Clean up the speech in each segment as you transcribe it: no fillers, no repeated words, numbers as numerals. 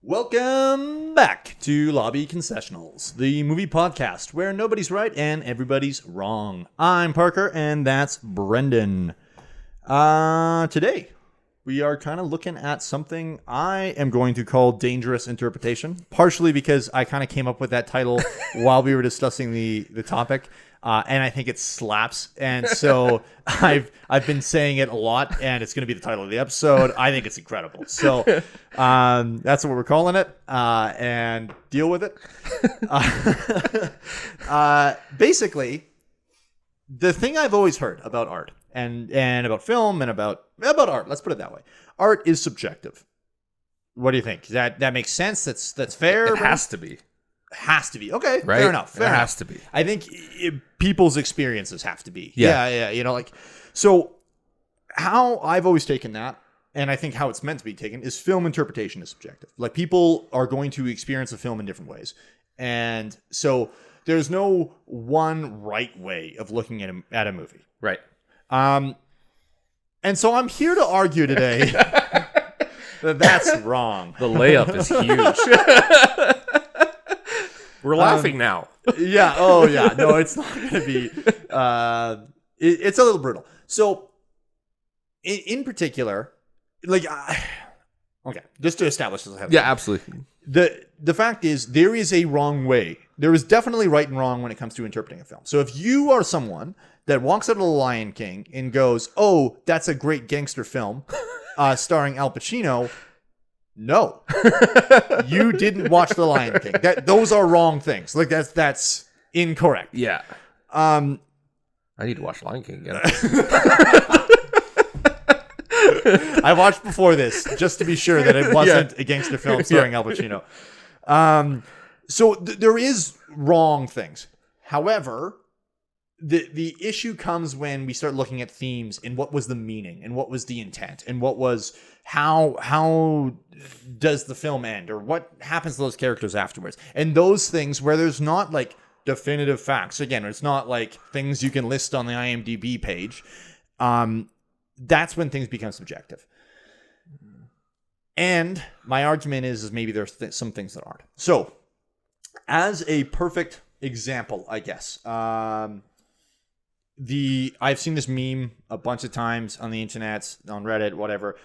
Welcome back to Lobby Concessionals, the movie podcast where nobody's right and everybody's wrong. I'm Parker, and that's Brendan. Today, we are kind of looking at something I am going to call dangerous interpretation, partially because I kind of came up with that title while we were discussing the topic. And I think it slaps, and so I've been saying it a lot, and it's going to be the title of the episode. I think it's incredible, so that's what we're calling it, and deal with it. Basically, the thing I've always heard about art and about film and about art, let's put it that way, art is subjective. What do you think? That makes sense? That's fair? It has to be. Has to be. Okay, right? Fair enough. Fair enough. Has to be. I think people's experiences have to be. Yeah. You know, like, so how I've always taken that, and I think how it's meant to be taken, is film interpretation is subjective. Like, people are going to experience a film in different ways. And so there's no one right way of looking at a movie. Right. And so I'm here to argue today that that's wrong. The layup is huge. We're laughing now. Yeah. Oh, yeah. No, it's not going to be. It's a little brutal. So, in particular, like, okay, just to establish this. Yeah, absolutely. The fact is, there is a wrong way. There is definitely right and wrong when it comes to interpreting a film. So, if you are someone that walks out of The Lion King and goes, "Oh, that's a great gangster film," starring Al Pacino. No, you didn't watch The Lion King. Those are wrong things. Like, that's incorrect. Yeah. I need to watch Lion King again. I watched before this just to be sure that it wasn't a gangster film starring Al Pacino. So there is wrong things. However, the issue comes when we start looking at themes and what was the meaning and what was the intent and what was how does the film end or what happens to those characters afterwards, and those things where there's not like definitive facts. Again, it's not like things you can list on the IMDb page. That's when things become subjective. And my argument is maybe there's some things that aren't. So, as a perfect example, I guess, I've seen this meme a bunch of times on the internet, on Reddit, whatever.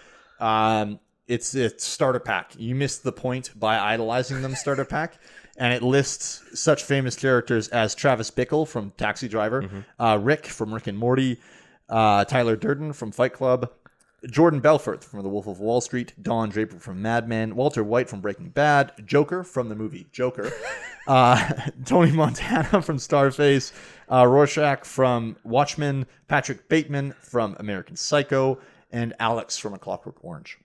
It's Starter Pack. You missed the point by idolizing them, Starter Pack. And it lists such famous characters as Travis Bickle from Taxi Driver, Rick from Rick and Morty, Tyler Durden from Fight Club, Jordan Belfort from The Wolf of Wall Street, Don Draper from Mad Men, Walter White from Breaking Bad, Joker from the movie Joker, Tony Montana from Starface, Rorschach from Watchmen, Patrick Bateman from American Psycho, and Alex from A Clockwork Orange.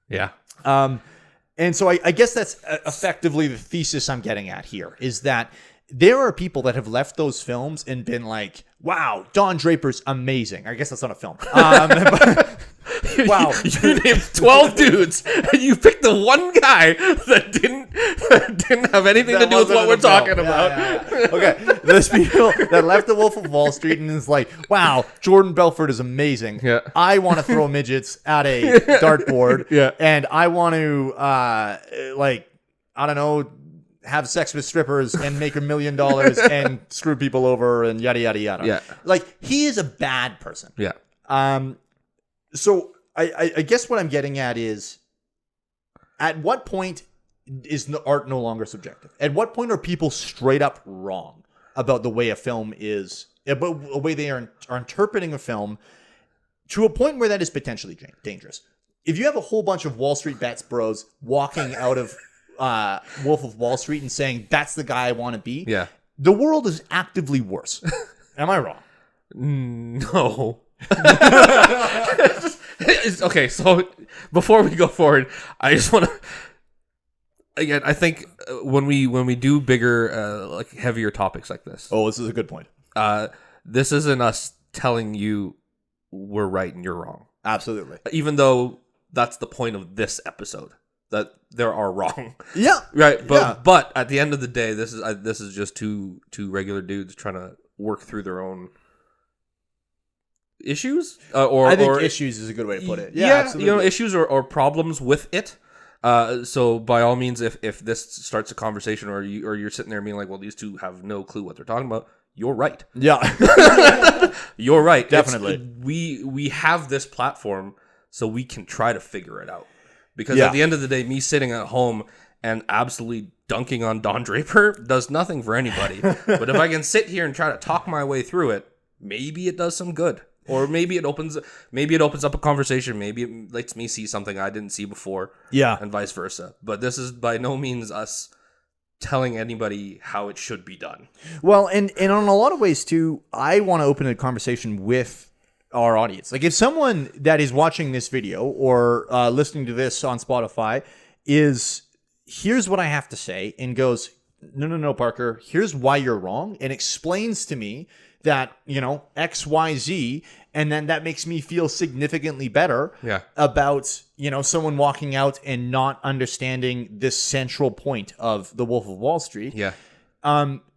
Yeah. And so I guess that's effectively the thesis I'm getting at here, is that there are people that have left those films and been like, wow, Don Draper's amazing. I guess that's not a film. Wow. You named 12 dudes, and you picked the one guy that didn't have anything to do with what we're talking about. Yeah. Okay. There's people that left The Wolf of Wall Street and is like, wow, Jordan Belfort is amazing. Yeah. I want to throw midgets at a dartboard. Yeah. And I want to, I don't know, have sex with strippers and make $1 million and screw people over and yada, yada, yada. Yeah. Like, he is a bad person. Yeah. So I guess what I'm getting at is, at what point is the art no longer subjective? At what point are people straight up wrong about the way a film is, about the way they are interpreting a film, to a point where that is potentially dangerous? If you have a whole bunch of Wall Street bets bros walking out of Wolf of Wall Street and saying, that's the guy I want to be, Yeah. the world is actively worse. Am I wrong? No. Okay, so before we go forward, I just want to, again, I think when we do bigger, like heavier topics like this. Oh, this is a good point. This isn't us telling you we're right and you're wrong. Absolutely. Even though that's the point of this episode, that there are wrong. Yeah. Right. But at the end of the day, this is just two regular dudes trying to work through their own issues. I think issues is a good way to put it. Yeah, absolutely. Issues or problems with it. So by all means, if this starts a conversation or you're sitting there being like, well, these two have no clue what they're talking about, you're right. Yeah. You're right. Definitely. We have this platform so we can try to figure it out. Because Yeah. at the end of the day, me sitting at home and absolutely dunking on Don Draper does nothing for anybody. But if I can sit here and try to talk my way through it, maybe it does some good. Or maybe it opens up a conversation. Maybe it lets me see something I didn't see before. Yeah. And vice versa. But this is by no means us telling anybody how it should be done. Well, and on a lot of ways too, I want to open a conversation with our audience. Like if someone that is watching this video or listening to this on Spotify here's what I have to say and goes, no, Parker, here's why you're wrong, and explains to me that, X, Y, Z, and then that makes me feel significantly better about, someone walking out and not understanding this central point of The Wolf of Wall Street. Yeah.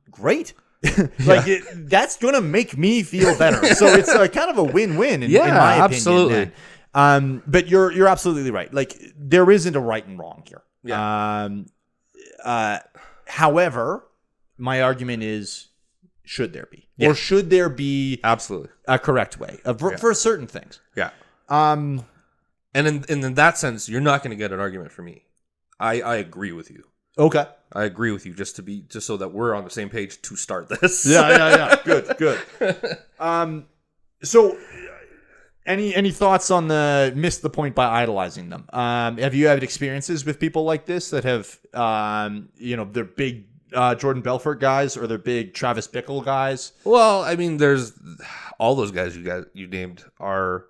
Great. That's going to make me feel better. So it's kind of a win-win in my opinion. Absolutely. But you're absolutely right. Like there isn't a right and wrong here. Yeah. However, my argument is, should there be? Yeah. Or should there be Absolutely a correct way for certain things? Yeah. And in that sense, you're not going to get an argument from me. I agree with you. Okay. I agree with you just so that we're on the same page to start this. Yeah. Good. So any thoughts on the missed the point by idolizing them? Have you had experiences with people like this that have, they're big Jordan Belfort guys or they're big Travis Bickle guys? Well, I mean, there's all those guys you named are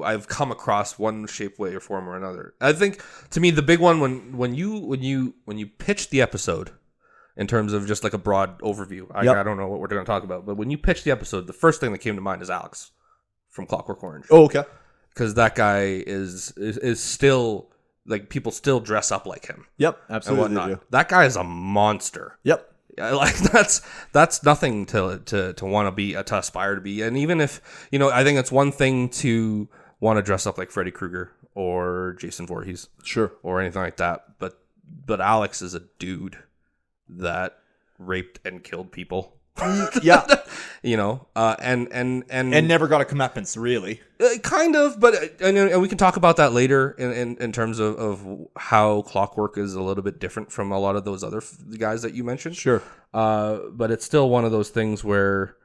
I've come across one shape, way, or form or another. I think to me the big one when you pitched the episode in terms of just like a broad overview. I don't know what we're going to talk about, but when you pitched the episode, the first thing that came to mind is Alex from Clockwork Orange. Oh, okay. Because that guy is still like people still dress up like him. Yep, absolutely. That guy is a monster. Yep. Like that's nothing to want to be to aspire to be. And even if I think it's one thing to want to dress up like Freddy Krueger or Jason Voorhees, sure, or anything like that. But Alex is a dude that raped and killed people. Yeah. And never got a comeuppance, really. Kind of, but and we can talk about that later in terms of how Clockwork is a little bit different from a lot of those other guys that you mentioned. Sure. But it's still one of those things where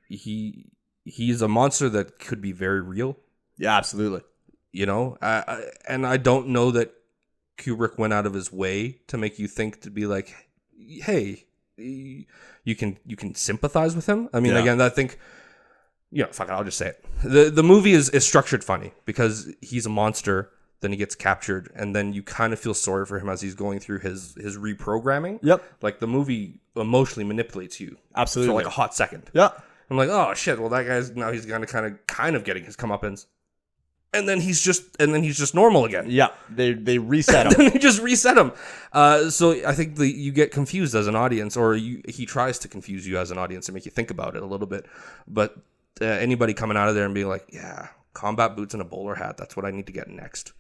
he's a monster that could be very real. Yeah, absolutely. And I don't know that Kubrick went out of his way to make you think to be like, hey, you can sympathize with him. I mean, again, I think, fuck it, I'll just say it. The movie is structured funny because he's a monster, then he gets captured, and then you kind of feel sorry for him as he's going through his reprogramming. Yep. Like the movie emotionally manipulates you. Absolutely. For like a hot second. Yeah. I'm like, oh shit, well that guy's now he's gonna kind of getting his comeuppance. And then he's just normal again. Yeah, they reset him. They just reset him. So I think you get confused as an audience, or he tries to confuse you as an audience and make you think about it a little bit. But anybody coming out of there and being like, yeah, combat boots and a bowler hat, that's what I need to get next.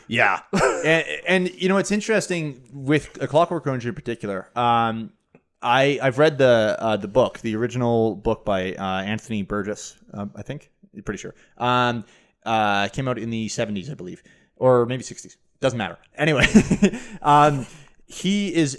Yeah. and it's interesting with A Clockwork Orange in particular. I've read the book, the original book by Anthony Burgess, I think. I'm pretty sure. Came out in the 70s, I believe, or maybe 60s. Doesn't matter. Anyway, he is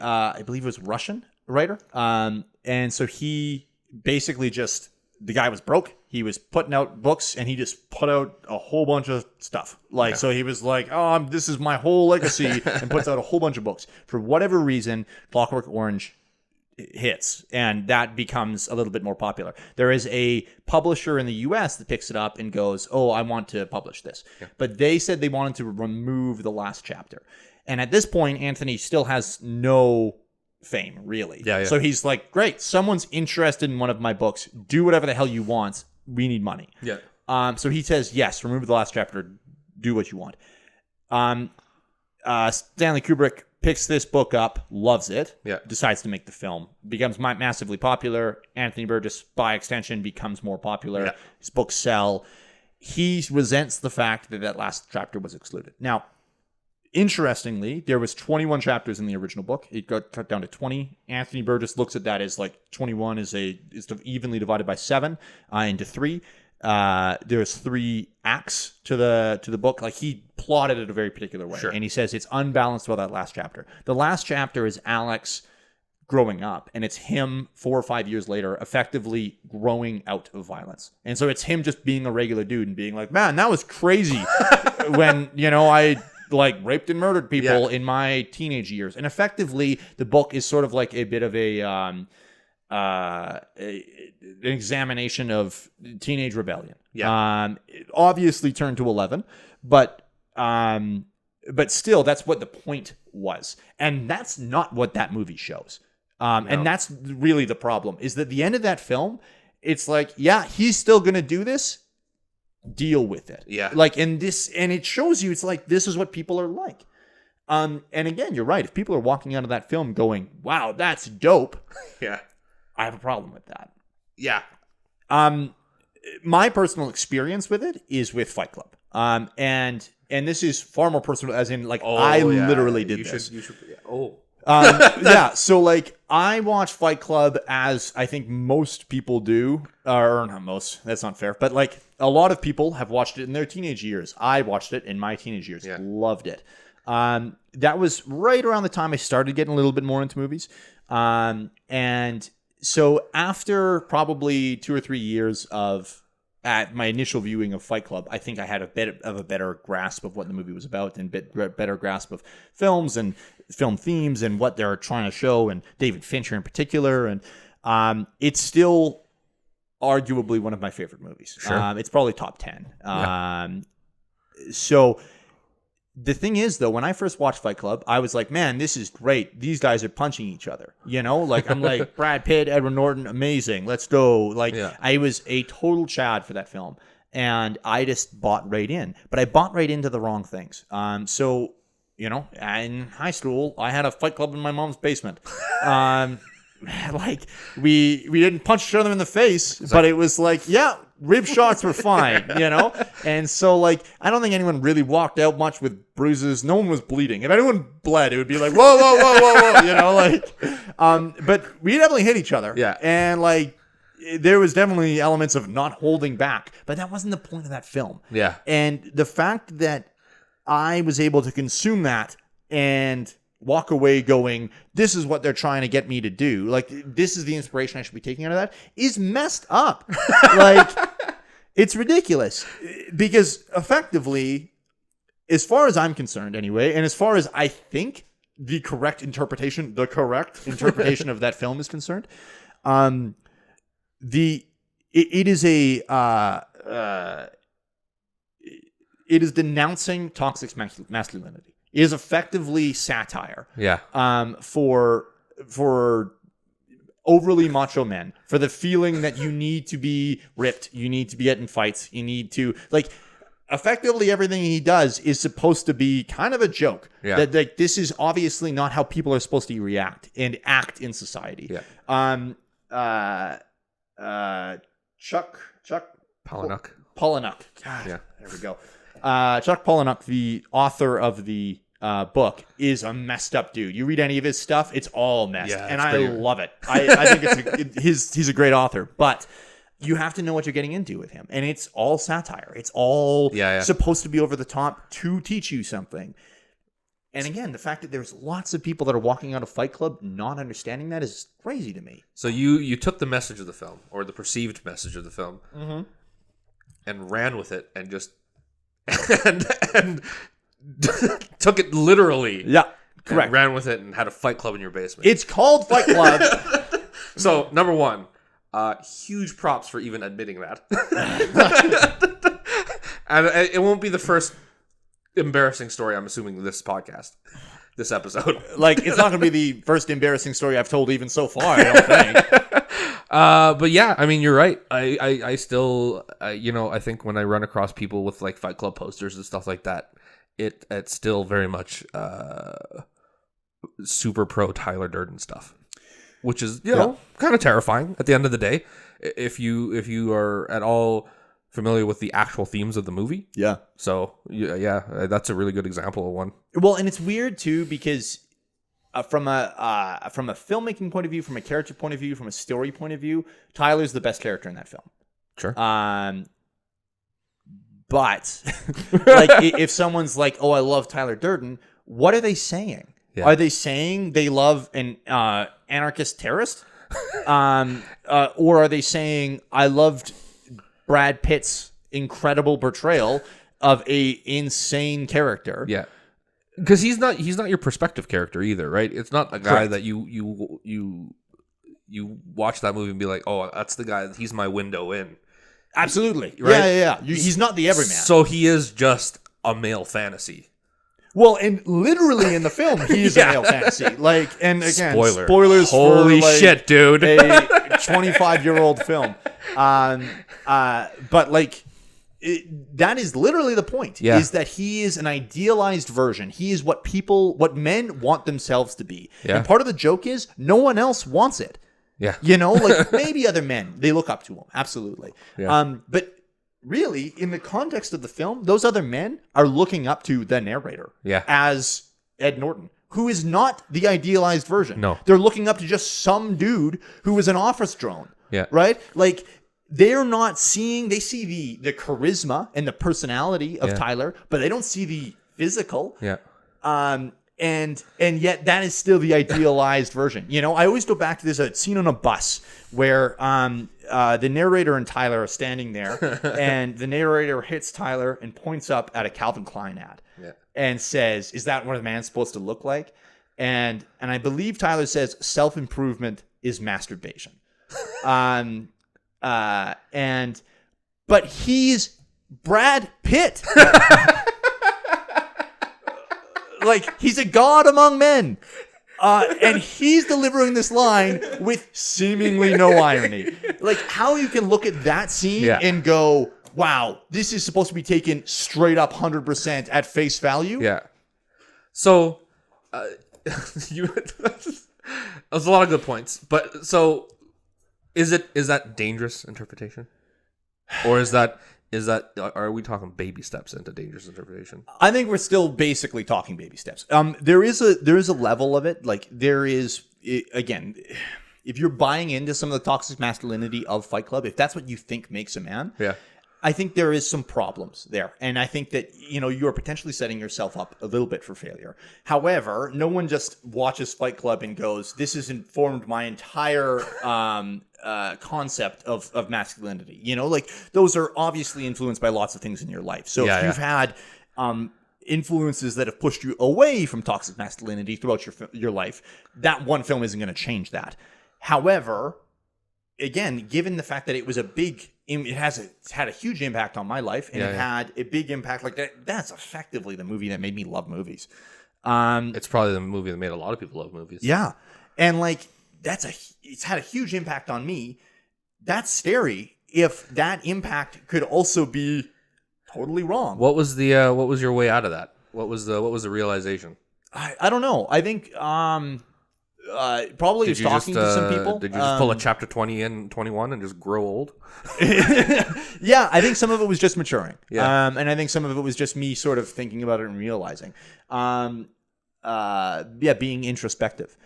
I believe it was Russian writer. And so he basically the guy was broke. He was putting out books and he just put out a whole bunch of stuff. So he was like, oh, this is my whole legacy, and puts out a whole bunch of books. For whatever reason, Clockwork Orange hits, and that becomes a little bit more popular. There is a publisher in the US that picks it up and goes, oh, I want to publish this. Yeah. But they said they wanted to remove the last chapter. And at this point, Anthony still has no fame, really. Yeah. So he's like, great, someone's interested in one of my books. Do whatever the hell you want. We need money. Yeah. So he says, yes, remove the last chapter. Do what you want. Stanley Kubrick picks this book up, loves it, decides to make the film, becomes massively popular. Anthony Burgess, by extension, becomes more popular. Yeah. His books sell. he resents the fact that that last chapter was excluded. Now, interestingly, there was 21 chapters in the original book. It got cut down to 20. Anthony Burgess looks at that as like 21 is evenly divided by 7 into 3. There's 3 acts to the book. Like, he plotted it a very particular way. Sure. And he says it's unbalanced about that last chapter. The last chapter is Alex growing up, and it's him 4 or 5 years later effectively growing out of violence. And so it's him just being a regular dude and being like, man, that was crazy when, I like raped and murdered people in my teenage years. And effectively the book is sort of like a bit of an examination of teenage rebellion. It obviously turned to 11, but still, that's what the point was. And that's not what that movie shows. And that's really the problem, is that the end of that film, it's like, yeah, he's still going to do this. Deal with it. Yeah. Like, and it shows you, it's like, this is what people are like. And again, you're right. If people are walking out of that film going, wow, that's dope. Yeah. I have a problem with that. Yeah. My personal experience with it is with Fight Club. And this is far more personal, as in, like, I literally did this. So like, I watch Fight Club as I think most people do, or not most, that's not fair, but like a lot of people have watched it in their teenage years. I watched it in my teenage years, loved it. That was right around the time I started getting a little bit more into movies. And so after probably 2 or 3 years at my initial viewing of Fight Club, I think I had a bit of a better grasp of what the movie was about, and better grasp of films and film themes and what they're trying to show, and David Fincher in particular. And it's still arguably one of my favorite movies. Sure. It's probably top 10. So the thing is, though, when I first watched Fight Club, I was like, man, this is great. These guys are punching each other. Like, I'm like, Brad Pitt, Edward Norton, amazing. Let's go. Like, I was a total Chad for that film. And I just bought right in. But I bought right into the wrong things. So, in high school, I had a Fight Club in my mom's basement. Like, we didn't punch each other in the face, but it was like, rib shots were fine, And so, like, I don't think anyone really walked out much with bruises. No one was bleeding. If anyone bled, it would be like, whoa, whoa, whoa, whoa, whoa, but we definitely hit each other. Yeah. And, like, there was definitely elements of not holding back, but that wasn't the point of that film. Yeah. And the fact that I was able to consume that and walk away going, this is what they're trying to get me to do, like, this is the inspiration I should be taking out of that, is messed up. Like, it's ridiculous, because effectively, as far as I'm concerned anyway, and as far as I think the correct interpretation of that film is concerned, it is denouncing toxic masculinity. It is effectively satire. For overly macho men, for the feeling that you need to be ripped, you need to be getting fights, you need to, like, effectively everything he does is supposed to be kind of a joke. That, like, this is obviously not how people are supposed to react and act in society. Chuck Palahniuk. God, there we go. Chuck Palahniuk, the author of the book, is a messed up dude. You read any of his stuff, it's all messed, and I love it. I think he's a great author, but you have to know what you're getting into with him, and it's all satire. It's all supposed to be over the top to teach you something. And again, the fact that there's lots of people that are walking out of Fight Club not understanding that is crazy to me. So you took the message of the film, or the perceived message of the film, and ran with it, and just and took it literally. Yeah, correct. Ran with it and had a Fight Club in your basement. It's called Fight Club. So, number one, huge props for even admitting that. And it won't be the first embarrassing story, I'm assuming, this episode. Like, it's not going to be the first embarrassing story I've told even so far, I don't think. But yeah, I mean, you're right. I still, I think when I run across people with, like, Fight Club posters and stuff like that, it's still very much super pro Tyler Durden stuff, which is, kind of terrifying at the end of the day. If you are at all familiar with the actual themes of the movie. Yeah. So yeah, that's a really good example of one. Well, and it's weird too because from a filmmaking point of view, from a character point of view, from a story point of view, Tyler's the best character in that film. Sure. But like if someone's like, "Oh, I love Tyler Durden," what are they saying? Yeah. Are they saying they love an anarchist terrorist? Or are they saying I loved Brad Pitt's incredible portrayal of a insane character? Yeah. Because he's not your perspective character either, right? It's not a guy Correct. that you watch that movie and be like, "Oh, that's the guy. He's my window in." Absolutely. Right? Yeah. He's not the everyman. So he is just a male fantasy. Well, and literally in the film, he's a male fantasy. Like, and again, spoilers Holy for, like, shit, dude. a 25-year-old film. But like, that is literally the point. Yeah. Is that he is an idealized version. He is what men want themselves to be. Yeah. And part of the joke is no one else wants it. Yeah. You know, like maybe other men, they look up to him. Absolutely. Yeah. But really, in the context of the film, those other men are looking up to the narrator as Ed Norton, who is not the idealized version. No. They're looking up to just some dude who is an office drone. Yeah. Right? Like, they're not seeing, they see the charisma and the personality of Tyler, but they don't see the physical. Yeah. And yet that is still the idealized version. You know, I always go back to there's a scene on a bus where the narrator and Tyler are standing there, and the narrator hits Tyler and points up at a Calvin Klein ad and says, "Is that what a man's supposed to look like?" And I believe Tyler says, "Self-improvement is masturbation." But he's Brad Pitt. Like, he's a god among men. And he's delivering this line with seemingly no irony. Like, how you can look at that scene and go, wow, this is supposed to be taken straight up 100% at face value. Yeah. So, there's a lot of good points. But, so, is that dangerous interpretation? Or are we talking baby steps into dangerous interpretation? I think we're still basically talking baby steps. There is a level of it. Like, there is, again, if you're buying into some of the toxic masculinity of Fight Club, if that's what you think makes a man, I think there is some problems there. And I think that, you know, you are potentially setting yourself up a little bit for failure. However, no one just watches Fight Club and goes, this has informed my entire concept of masculinity. You know, like, those are obviously influenced by lots of things in your life. So if you've had influences that have pushed you away from toxic masculinity throughout your life, that one film isn't going to change that. However, again, given the fact that it was it's had a huge impact on my life, and it had a big impact like that. That's effectively the movie that made me love movies. It's probably the movie that made a lot of people love movies. Yeah, and like it's had a huge impact on me. That's scary. If that impact could also be totally wrong. What was your way out of that? What was the realization? I don't know. I think probably just talking to some people. Did you just pull a chapter 20 and 21 and just grow old? Yeah, I think some of it was just maturing. Yeah. And I think some of it was just me sort of thinking about it and realizing. Being introspective.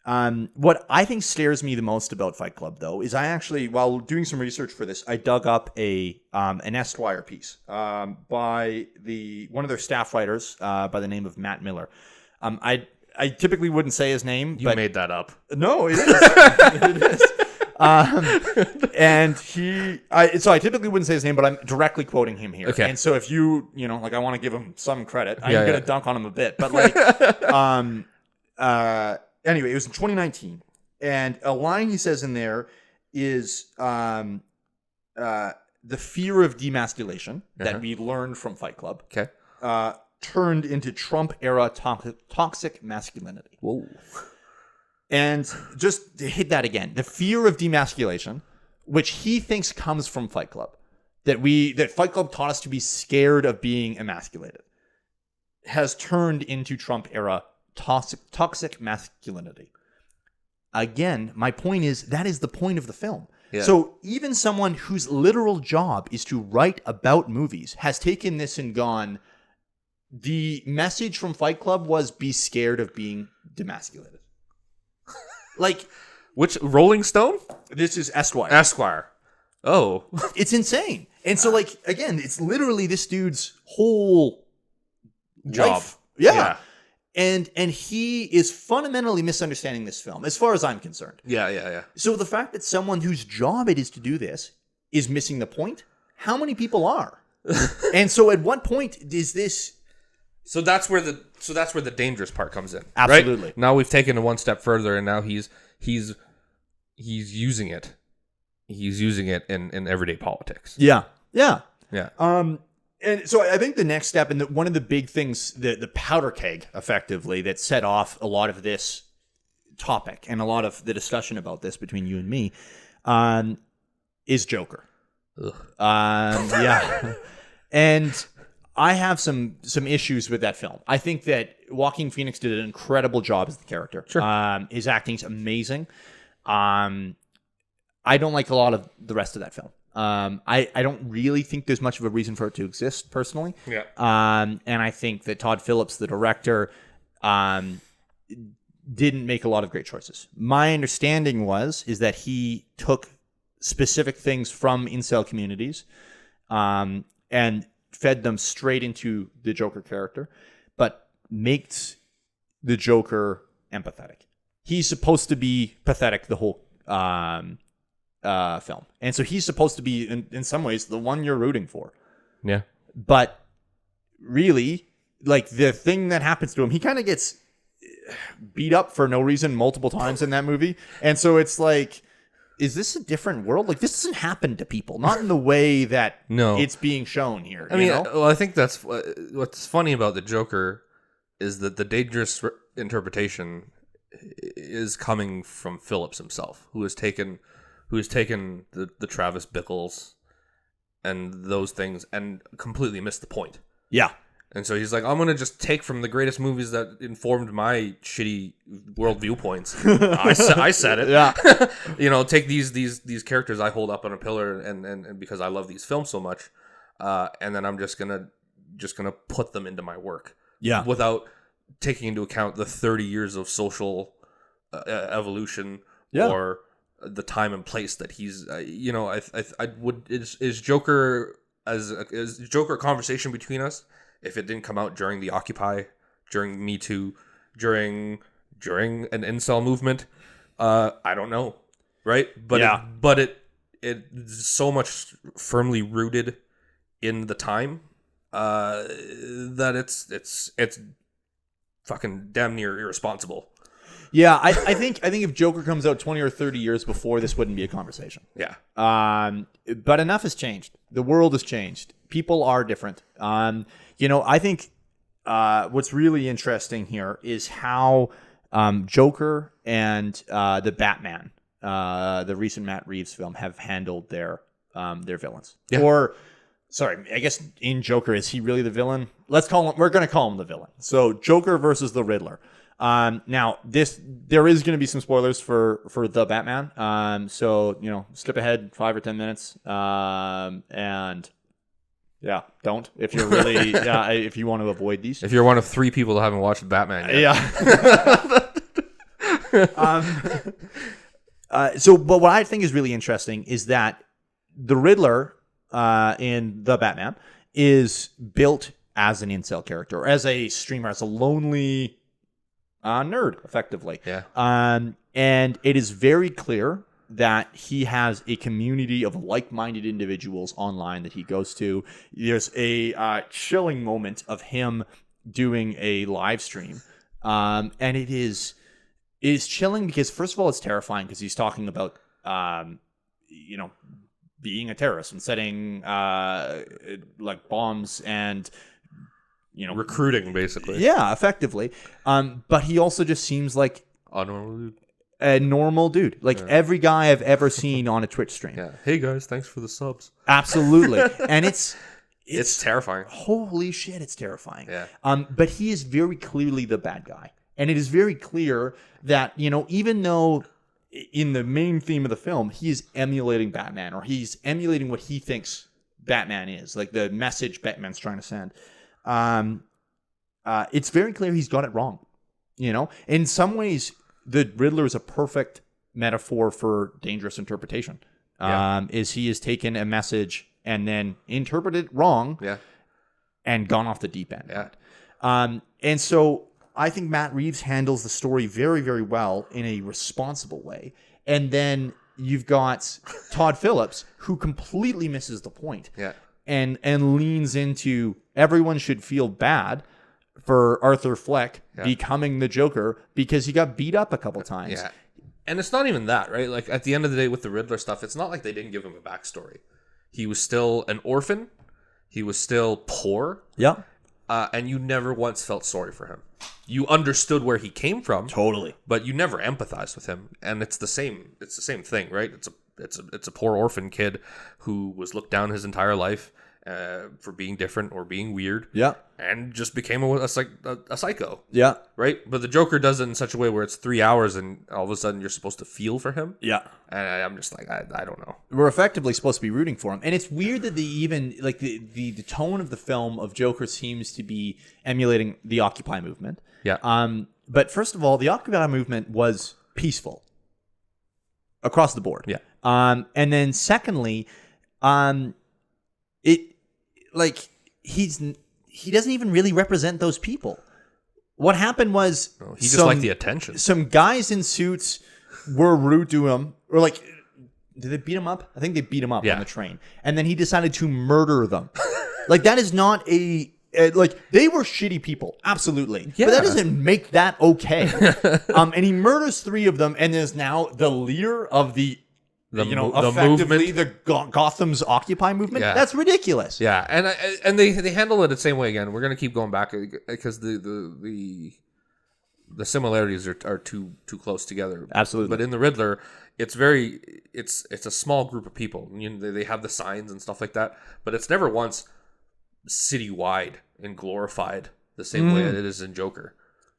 What I think scares me the most about Fight Club, though, is I actually, while doing some research for this, I dug up an Esquire piece by one of their staff writers by the name of Matt Miller. I typically wouldn't say his name. You made that up. No, it is. It is. So I typically wouldn't say his name, but I'm directly quoting him here. Okay. And so if I want to give him some credit, I'm going to dunk on him a bit. But like, anyway, it was in 2019. And a line he says in there is the fear of demasculation that we learned from Fight Club. Okay. Turned into Trump-era toxic masculinity. Whoa. And just to hit that again, the fear of demasculation, which he thinks comes from Fight Club, that Fight Club taught us to be scared of being emasculated, has turned into Trump-era toxic masculinity. Again, my point is that is the point of the film. Yeah. So even someone whose literal job is to write about movies has taken this and gone, the message from Fight Club was be scared of being demasculated. Like, Which Rolling Stone? this is Esquire. Esquire. Oh. It's insane. And so, like, again, it's literally this dude's whole Job. life. Yeah. And he is fundamentally misunderstanding this film, as far as I'm concerned. Yeah. So the fact that someone whose job it is to do this is missing the point, how many people are? And so at what point is this... So that's where the dangerous part comes in. Absolutely. Right? Now we've taken it one step further, and now he's using it. He's using it in everyday politics. Yeah. Yeah. And so I think the next step, and one of the big things, the powder keg, effectively, that set off a lot of this topic and a lot of the discussion about this between you and me, is Joker. Yeah. And I have some issues with that film. I think that Joaquin Phoenix did an incredible job as the character. Sure. His acting's amazing. I don't like a lot of the rest of that film. I don't really think there's much of a reason for it to exist, personally. Yeah. And I think that Todd Phillips, the director, didn't make a lot of great choices. My understanding is that he took specific things from incel communities, and fed them straight into the Joker character, but makes the Joker empathetic. He's supposed to be pathetic the whole film. And so he's supposed to be, in some ways, the one you're rooting for. Yeah. But really, like, the thing that happens to him, he kind of gets beat up for no reason multiple times in that movie. And so it's like, is this a different world? Like, this doesn't happen to people, not in the way that it's being shown here. I mean, well, I think that's what's funny about the Joker is that the dangerous interpretation is coming from Phillips himself, who has taken the Travis Bickles and those things and completely missed the point. Yeah. And so he's like, I'm going to just take from the greatest movies that informed my shitty world viewpoints. I said it. Yeah. Take these characters I hold up on a pillar and because I love these films so much, and then I'm just going to put them into my work. Yeah. Without taking into account the 30 years of social evolution or the time and place that he's I would is Joker is Joker a conversation between us if it didn't come out during the Occupy, during Me Too, during an incel movement. I don't know, right? But it's so much firmly rooted in the time that it's fucking damn near irresponsible. Yeah, I think if Joker comes out 20 or 30 years before, this wouldn't be a conversation. Yeah. But enough has changed. The world has changed. People are different. I think what's really interesting here is how Joker and the Batman, the recent Matt Reeves film, have handled their villains. Yeah. Or, sorry, I guess in Joker, is he really the villain? We're going to call him the villain. So Joker versus the Riddler. Now there is going to be some spoilers for the Batman. So, skip ahead 5 or 10 minutes. And yeah, don't, if you're really, if you want to avoid these. If you're one of 3 people that haven't watched Batman yet. Yeah. But what I think is really interesting is that the Riddler, in the Batman is built as an incel character, as a streamer, as a lonely, nerd, effectively. Yeah. And it is very clear that he has a community of like-minded individuals online that he goes to. There's a chilling moment of him doing a live stream, and it is chilling because, first of all, it's terrifying because he's talking about being a terrorist and setting like bombs and recruiting, basically. Yeah, effectively. But he also just seems like a normal dude. Like every guy I've ever seen on a Twitch stream. Yeah. Hey guys, thanks for the subs. Absolutely. And it's terrifying. Holy shit, it's terrifying. Yeah. But he is very clearly the bad guy. And it is very clear that, even though in the main theme of the film, he is emulating Batman, or he's emulating what he thinks Batman is, like the message Batman's trying to send. It's very clear he's got it wrong. In some ways, the Riddler is a perfect metaphor for dangerous interpretation. Is he has taken a message and then interpreted it wrong, and gone off the deep end. And so I think Matt Reeves handles the story very, very well in a responsible way. And then you've got Todd Phillips, who completely misses the point, and leans into everyone should feel bad for Arthur Fleck becoming the Joker because he got beat up a couple times. Yeah. And it's not even that, right? Like, at the end of the day with the Riddler stuff, it's not like they didn't give him a backstory. He was still an orphan. He was still poor. Yeah. And you never once felt sorry for him. You understood where he came from. Totally. But you never empathized with him. And it's the same thing, right? It's a poor orphan kid who was looked down his entire life for being different or being weird. Yeah. And just became a psycho. Yeah. Right? But the Joker does it in such a way where it's 3 hours and all of a sudden you're supposed to feel for him. Yeah. And I'm just like, I don't know. We're effectively supposed to be rooting for him. And it's weird that they even, like, the tone of the film of Joker seems to be emulating the Occupy movement. Yeah. But first of all, the Occupy movement was peaceful across the board. Yeah. And then secondly, he doesn't even really represent those people. What happened was he just liked the attention. Some guys in suits were rude to him, or like, did they beat him up? I think they beat him up on the train, and then he decided to murder them. Like, that is not like, they were shitty people, absolutely. Yeah. But that doesn't make that okay. And he murders 3 of them, and is now the leader of the effectively the Gotham's Occupy movement. Yeah. That's ridiculous. Yeah, and they handle it the same way again. We're gonna keep going back because the similarities are too close together. Absolutely. But in the Riddler, it's a small group of people. They have the signs and stuff like that, but it's never once citywide and glorified the same way it is in Joker.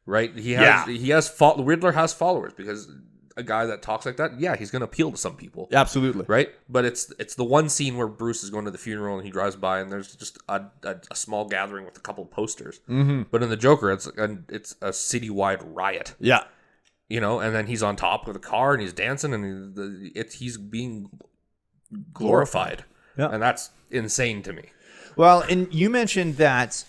Right? Riddler has followers because a guy that talks like that, he's going to appeal to some people. Absolutely. Right? But it's the one scene where Bruce is going to the funeral and he drives by and there's just a small gathering with a couple of posters. Mm-hmm. But in the Joker, it's a citywide riot. Yeah. And then he's on top of the car and he's dancing and he's being glorified. Yeah. And that's insane to me. Well, and you mentioned that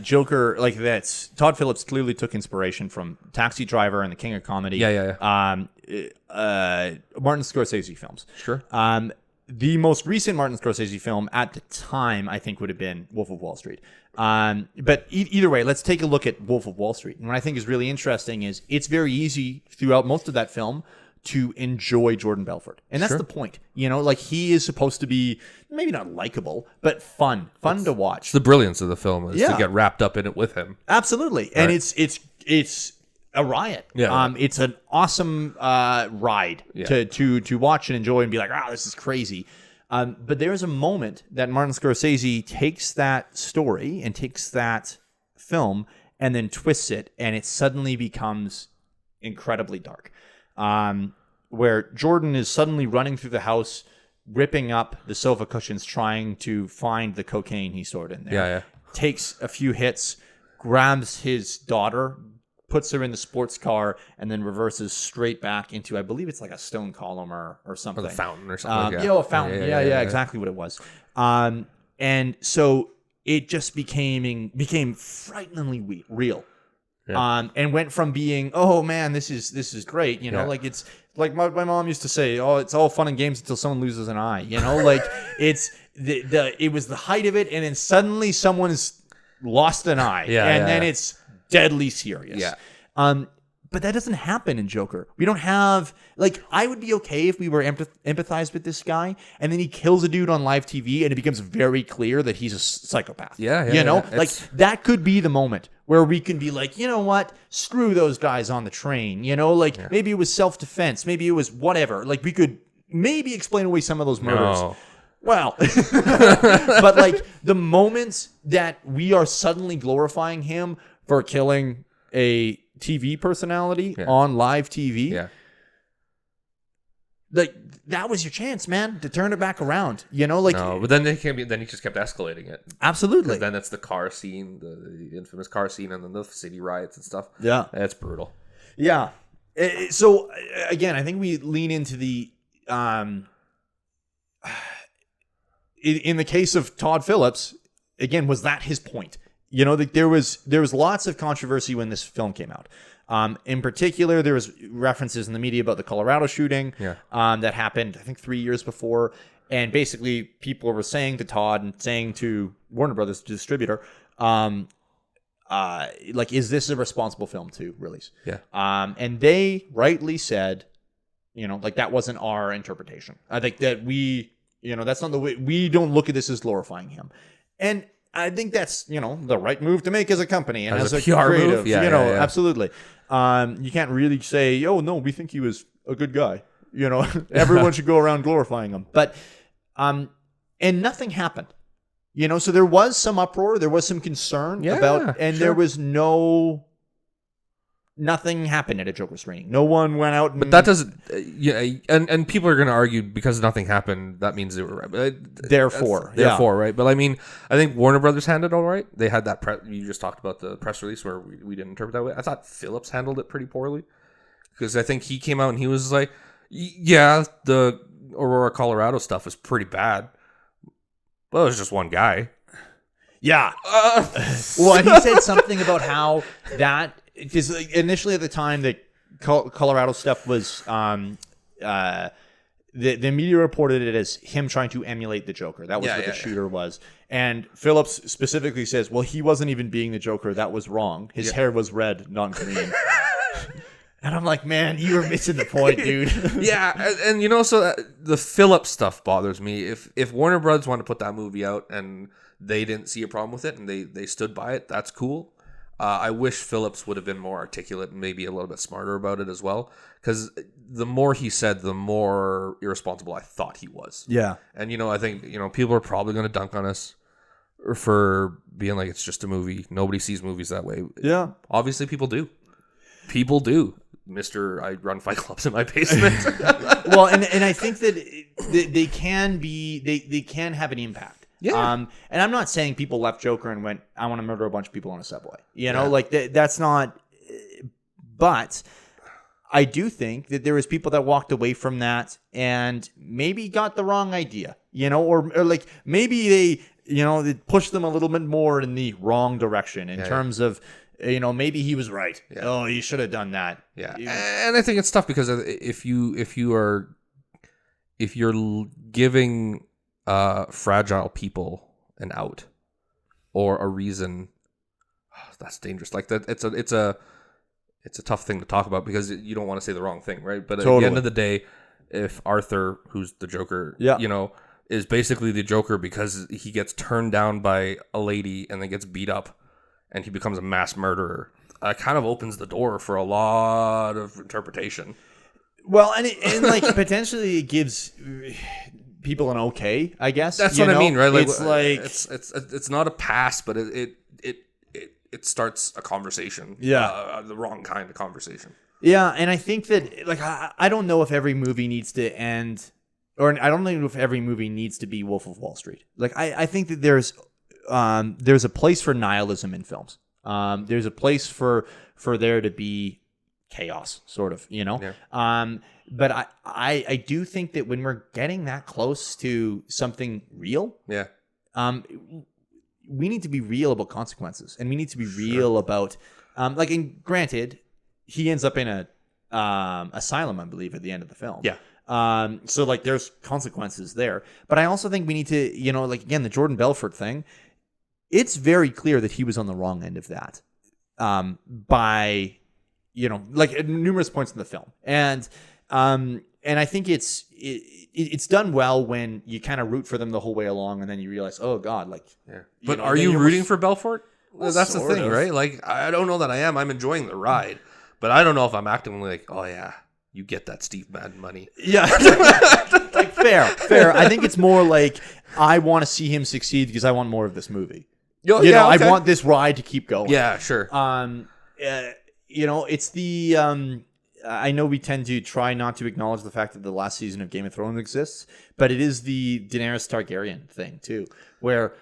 Joker, like, that's Todd Phillips clearly took inspiration from Taxi Driver and The King of Comedy. Yeah. Martin Scorsese films. Sure. The most recent Martin Scorsese film at the time, I think, would have been Wolf of Wall Street. But either way, let's take a look at Wolf of Wall Street. And what I think is really interesting is it's very easy throughout most of that film to enjoy Jordan Belfort. And that's the point. Like, he is supposed to be maybe not likable, but fun to watch. It's the brilliance of the film is to get wrapped up in it with him. Absolutely. Right. And it's a riot. Yeah. It's an awesome ride to watch and enjoy and be like, this is crazy. But there's a moment that Martin Scorsese takes that story and takes that film and then twists it, and it suddenly becomes incredibly dark. Where Jordan is suddenly running through the house, ripping up the sofa cushions, trying to find the cocaine he stored in there. Yeah. Takes a few hits, grabs his daughter, puts her in the sports car, and then reverses straight back into, I believe it's like a stone column or something. Or the fountain or something. A fountain. Yeah, exactly what it was. And so it just became frighteningly real. Yeah. And went from being, oh man, this is great, like, it's like my mom used to say, oh, it's all fun and games until someone loses an eye, like, it's it was the height of it, and then suddenly someone's lost an eye, then it's deadly serious. Yeah. But that doesn't happen in Joker. We don't have, like, I would be okay if we were empathized with this guy, and then he kills a dude on live TV, and it becomes very clear that he's a psychopath. Like, that could be the moment where we can be like, you know what? Screw those guys on the train. Maybe it was self-defense. Maybe it was whatever. Like, we could maybe explain away some of those murders. No. Well, but like, the moments that we are suddenly glorifying him for killing a TV personality on live TV. Yeah. Like, that was your chance, man, to turn it back around. You know, like No, but then they can't be. Then he just kept escalating it. absolutely. Then it's the car scene, the infamous car scene, and then the city riots and stuff. Yeah, That's brutal. yeah. So again, I think we lean into the in the case of Todd Phillips. Again, was that his point? You know, there was lots of controversy when this film came out. In particular, there was references in the media about the Colorado shooting that happened, I think, 3 years before. And basically, people were saying to Todd and saying to Warner Brothers, the distributor, like, is this a responsible film to release? Yeah. And they rightly said, you know, like, that wasn't our interpretation. I think that that's not the way, we don't look at this as glorifying him. And I think that's, you know, the right move to make as a company and as a PR creative, move? Yeah, absolutely. You can't really say, oh, no, we think he was a good guy. You know, everyone should go around glorifying him. But, and nothing happened. You know, so there was some uproar. There was some concern about, and there was nothing happened at a Joker screening. No one went out. But that doesn't, and people are going to argue because nothing happened, that means they were right. Therefore, right? But I mean, I think Warner Brothers handled it all right. They had that you just talked about the press release where we didn't interpret that way. I thought Phillips handled it pretty poorly because I think he came out and he was like, yeah, the Aurora, Colorado stuff was pretty bad. Well, it was just one guy. Yeah. Well, and he said something about how that, because initially at the time that Colorado stuff was, the media reported it as him trying to emulate the Joker. That was what the shooter was. And Phillips specifically says, well, he wasn't even being the Joker. That was wrong. His hair was red, not green. And I'm like, man, you were missing the point, dude. Yeah, and you know, so the Phillips stuff bothers me. If Warner Brothers wanted to put that movie out and they didn't see a problem with it and they stood by it, that's cool. I wish Phillips would have been more articulate and maybe a little bit smarter about it as well. Because the more he said, the more irresponsible I thought he was. Yeah. And, you know, I think, you know, people are probably going to dunk on us for being like, it's just a movie. Nobody sees movies that way. Yeah. Obviously, people do. People do. I run fight clubs in my basement. Well, and I think that they can have an impact. Yeah. And I'm not saying people left Joker and went, I want to murder a bunch of people on a subway. You know, like that's not. But I do think that there was people that walked away from that and maybe got the wrong idea. You know, or like maybe they, you know, they pushed them a little bit more in the wrong direction in terms of. You know, maybe he was right. Yeah. Oh, you should have done that. Yeah, and I think it's tough because if you're giving fragile people an out or a reason, that's dangerous. Like that, it's a tough thing to talk about because you don't want to say the wrong thing, right? But totally. At the end of the day, if Arthur, who's the Joker, you know, is basically the Joker because he gets turned down by a lady and then gets beat up. And he becomes a mass murderer. Kind of opens the door for a lot of interpretation. Well, and like potentially it gives people an okay, I guess. That's what I mean, right? Like, it's like it's not a pass, but it starts a conversation. Yeah, the wrong kind of conversation. Yeah, and I think that like I don't know if every movie needs to end, or I don't know if every movie needs to be Wolf of Wall Street. Like I think that there's a place for nihilism in films. There's a place for there to be chaos, sort of, you know? Yeah. But I do think that when we're getting that close to something real, we need to be real about consequences, and we need to be real about, like, and granted, he ends up in a asylum, I believe, at the end of the film. Yeah. So like there's consequences there, but I also think we need to, you know, like again, the Jordan Belfort thing, it's very clear that he was on the wrong end of that, by, you know, like at numerous points in the film. And I think it's done well when you kind of root for them the whole way along, and then you realize, oh God, like, but are you rooting for Belfort? Well, that's the thing, right? Like, I don't know that I am. I'm enjoying the ride, but I don't know if I'm acting like, oh yeah, you get that Steve Madden money. Yeah. Like, fair. I think it's more like, I want to see him succeed because I want more of this movie. You know, okay. I want this ride to keep going. Yeah, sure. You know, it's the I know we tend to try not to acknowledge the fact that the last season of Game of Thrones exists, but it is the Daenerys Targaryen thing too, where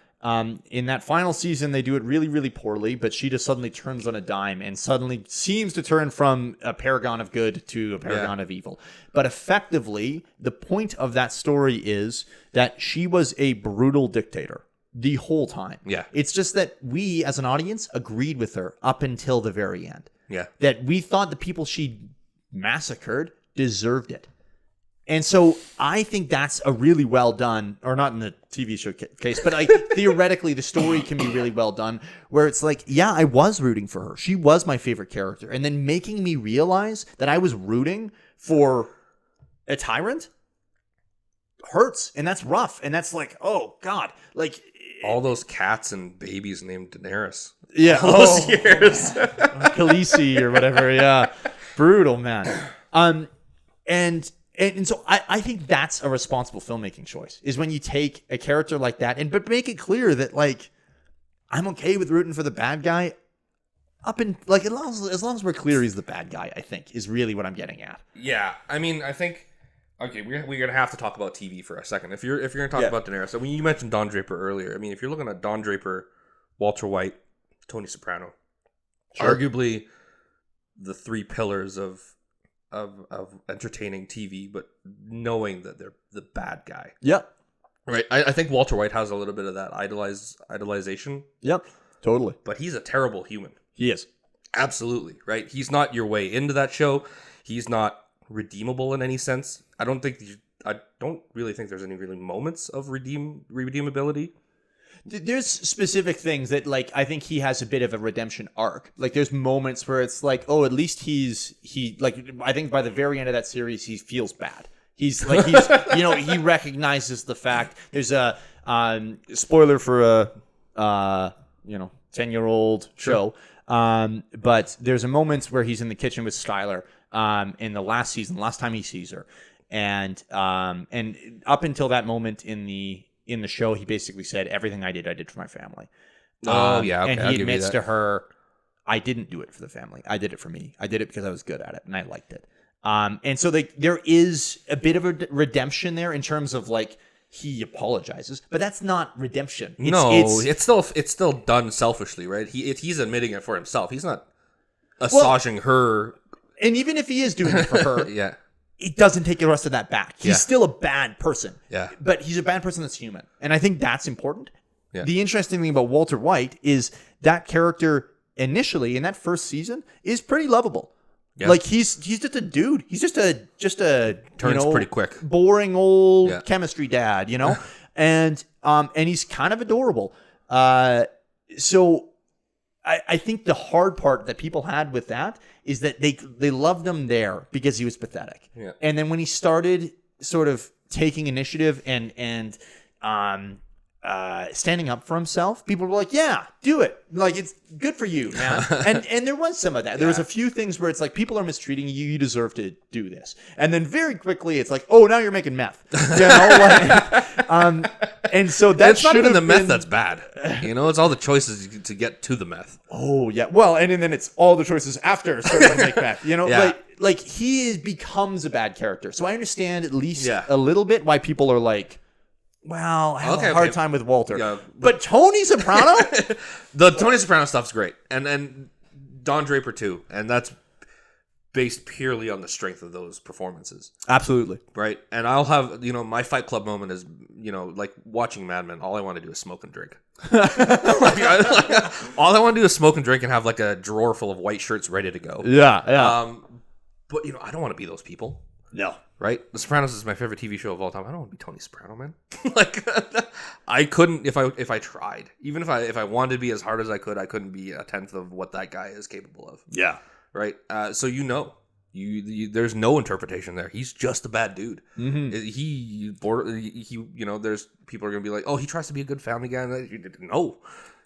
in that final season they do it really, really poorly, but she just suddenly turns on a dime and suddenly seems to turn from a paragon of good to a paragon of evil. But effectively, the point of that story is that she was a brutal dictator the whole time. Yeah. It's just that we, as an audience, agreed with her up until the very end. Yeah. That we thought the people she massacred deserved it. And so I think that's a really well done, or not in the TV show case, but theoretically the story can be really well done, where it's like, yeah, I was rooting for her. She was my favorite character. And then making me realize that I was rooting for a tyrant hurts. And that's rough. And that's like, oh God, like all those cats and babies named Daenerys. Yeah. All those years. Khaleesi or whatever. Yeah. Brutal, man. And so I think that's a responsible filmmaking choice, is when you take a character like that but make it clear that, like, I'm okay with rooting for the bad guy like, as long as we're clear he's the bad guy, I think is really what I'm getting at. Yeah. I mean, I think, okay, we're going to have to talk about TV for a second. If you're going to talk about Daenerys, I mean, you mentioned Don Draper earlier. I mean, if you're looking at Don Draper, Walter White, Tony Soprano, arguably the three pillars of entertaining TV, but knowing that they're the bad guy. Yep. Right. I think Walter White has a little bit of that idolization. Yep. Totally. But he's a terrible human. He is. Absolutely. Right. He's not your way into that show. He's not redeemable in any sense. I don't really think there's any really moments of redeemability. There's specific things that, like, I think he has a bit of a redemption arc. Like, there's moments where it's like, oh, at least I think by the very end of that series, he feels bad. He's he recognizes the fact. There's a spoiler for a 10-year-old show. But there's a moment where he's in the kitchen with Skylar in the last season, last time he sees her, and up until that moment in the show, he basically said, everything I did for my family. Okay, and I'll he give you admits that. to her, I didn't do it for the family. I did it for me. I did it because I was good at it and I liked it. And so there is a bit of a redemption there in terms of, like, he apologizes, but that's not redemption. It's still done selfishly, right? He's admitting it for himself. He's not massaging her. And even if he is doing it for her, yeah. It doesn't take the rest of that back. He's still a bad person. Yeah. But he's a bad person that's human. And I think that's important. Yeah. The interesting thing about Walter White is that character initially in that first season is pretty lovable. Yeah. Like, he's just a dude. He's just a turns pretty quick, boring old chemistry dad, and he's kind of adorable. So I think the hard part that people had with that is that they loved him there because he was pathetic. Yeah. And then when he started sort of taking initiative and standing up for himself, people were like, yeah, do it. Like, it's good for you, man. and there was some of that. There was a few things where it's like, people are mistreating you. You deserve to do this. And then very quickly, it's like, oh, now you're making meth. And so that it's not even the meth that's bad. It's all the choices to get to the meth. Oh, yeah. Well, and then it's all the choices after starting to make meth. Like he becomes a bad character. So I understand at least a little bit why people are like, well, I have a hard time with Walter. Yeah, but Tony Soprano? The Tony Soprano stuff's great. And Don Draper too. And that's based purely on the strength of those performances. Absolutely. Right? And I'll have, my Fight Club moment is, like watching Mad Men, all I want to do is smoke and drink. All I want to do is smoke and drink and have like a drawer full of white shirts ready to go. Yeah. But, I don't want to be those people. No. Right? The Sopranos is my favorite TV show of all time. I don't want to be Tony Soprano, man. Like, I couldn't if I tried. Even if I wanted to be as hard as I couldn't be a tenth of what that guy is capable of. Yeah. Right? So there's no interpretation there. He's just a bad dude. Mm-hmm. There's people are gonna be like, oh, he tries to be a good family guy. No.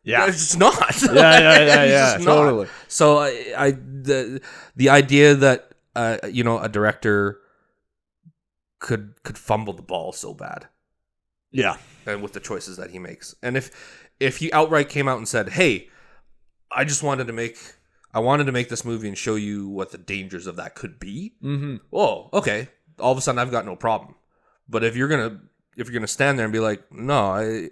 Yeah, it's just not. Yeah. Totally. So the idea that a director could fumble the ball so bad. Yeah. And with the choices that he makes. And if he outright came out and said, hey, I just wanted to make I wanted to make this movie and show you what the dangers of that could be. Mm-hmm. Whoa, okay. All of a sudden, I've got no problem. But if you're gonna stand there and be like, no,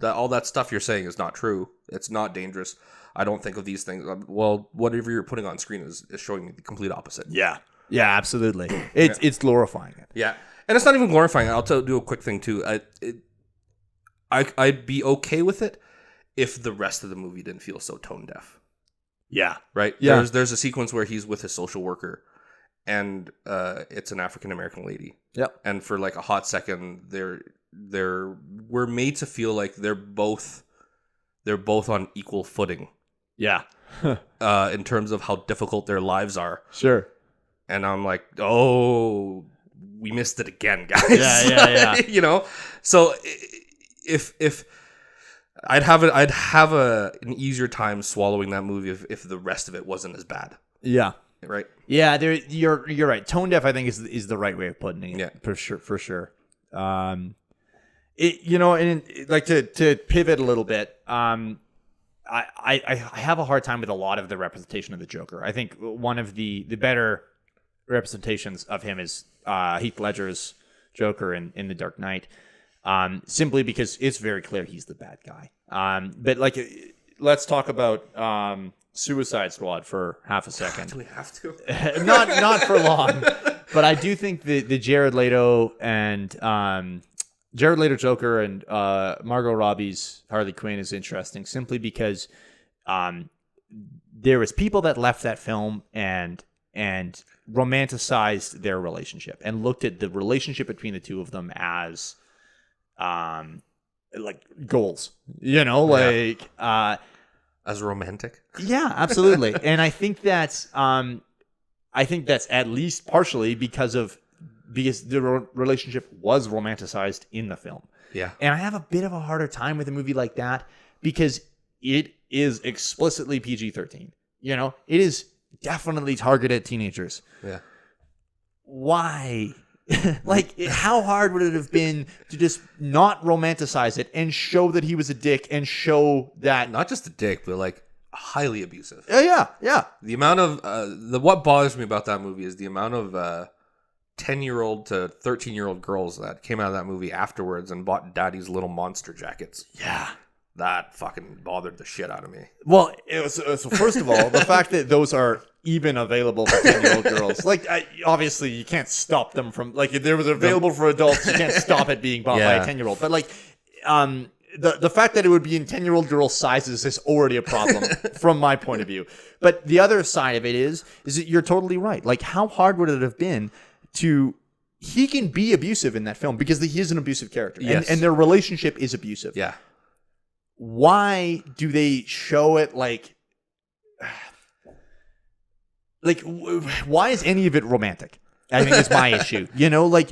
all that stuff you're saying is not true. It's not dangerous. I don't think of these things. Well, whatever you're putting on screen is showing me the complete opposite. Yeah, absolutely. It's glorifying it. Yeah, and it's not even glorifying it. I'll do a quick thing too. I'd be okay with it if the rest of the movie didn't feel so tone deaf. Yeah. Right? Yeah. There's a sequence where he's with his social worker and it's an African American lady. Yep. And for like a hot second we're made to feel like they're both on equal footing. Yeah. In terms of how difficult their lives are. Sure. And I'm like, oh, we missed it again, guys. Yeah. You know? So if I'd have an easier time swallowing that movie if the rest of it wasn't as bad. Yeah. Right? Yeah, you're right. Tone deaf, I think, is the right way of putting it. Yeah. For sure. And like to pivot a little bit, I have a hard time with a lot of the representation of the Joker. I think one of the better representations of him is Heath Ledger's Joker in The Dark Knight, simply because it's very clear he's the bad guy. But like, let's talk about Suicide Squad for half a second. Do we have to? not for long, but I do think the Jared Leto Joker and Margot Robbie's Harley Quinn is interesting simply because there was people that left that film and romanticized their relationship and looked at the relationship between the two of them as like goals, As romantic. Yeah, absolutely. And I think that's at least partially because the relationship was romanticized in the film. Yeah. And I have a bit of a harder time with a movie like that because it is explicitly PG-13. It is definitely targeted at teenagers. Yeah. Why? Like, how hard would it have been to just not romanticize it and show that he was a dick and show that... Not just a dick, but like highly abusive. Yeah. The amount of... what bothers me about that movie is the amount of 10-year-old to 13-year-old girls that came out of that movie afterwards and bought Daddy's Little Monster jackets. Yeah. That fucking bothered the shit out of me. Well, so first of all, the fact that those are even available for 10-year-old girls, like, obviously you can't stop them from, like, if there was available for adults, you can't stop it being bought by a 10-year-old. But like, the fact that it would be in 10-year-old girl sizes is already a problem from my point of view. But the other side of it is that you're totally right. Like, how hard would it have been to... He can be abusive in that film because he is an abusive character. Yes. And their relationship is abusive. Yeah. Why do they show it like why is any of it romantic? I think is my issue. Like,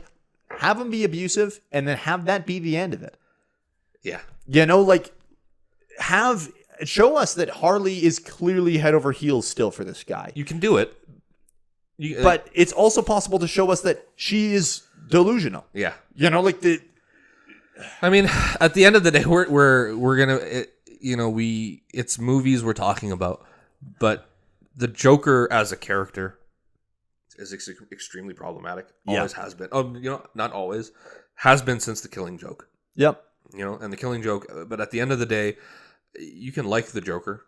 have them be abusive and then have that be the end of it. Yeah. Like, show us that Harley is clearly head over heels still for this guy. You can do it. But it's also possible to show us that she is delusional. Yeah. Like the... I mean, at the end of the day, we're gonna, it's movies we're talking about, but the Joker as a character is extremely problematic. Always has been. Oh, not always. Has been since The Killing Joke. Yep. And The Killing Joke. But at the end of the day, you can like the Joker.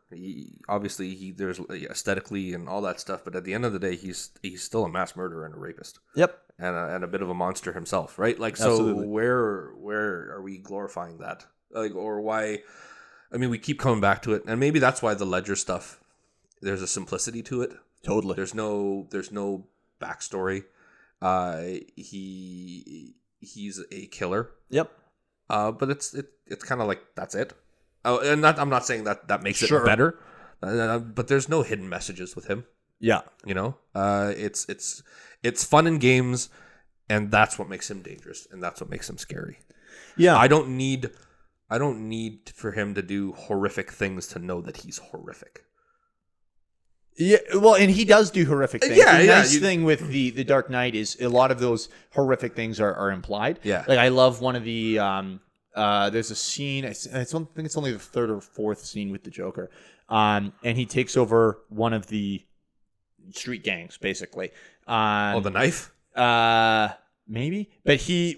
Obviously, there's aesthetically and all that stuff. But at the end of the day, he's still a mass murderer and a rapist. Yep. And a bit of a monster himself, right? Like, Absolutely. So where are we glorifying that? Like, or why? I mean, we keep coming back to it, and maybe that's why the Ledger stuff. There's a simplicity to it. Totally. There's no backstory. He's a killer. Yep. But it's kind of like that's it. Oh, and I'm not saying that makes it better. But there's no hidden messages with him. Yeah. It's fun in games, and that's what makes him dangerous, and that's what makes him scary. Yeah. I don't need for him to do horrific things to know that he's horrific. Yeah, well, and he does do horrific things. Yeah, the nice thing with the Dark Knight is a lot of those horrific things are implied. Yeah. Like, I love one of the there's a scene. I think it's only the third or fourth scene with the Joker, and he takes over one of the street gangs, basically. The knife? Maybe, but he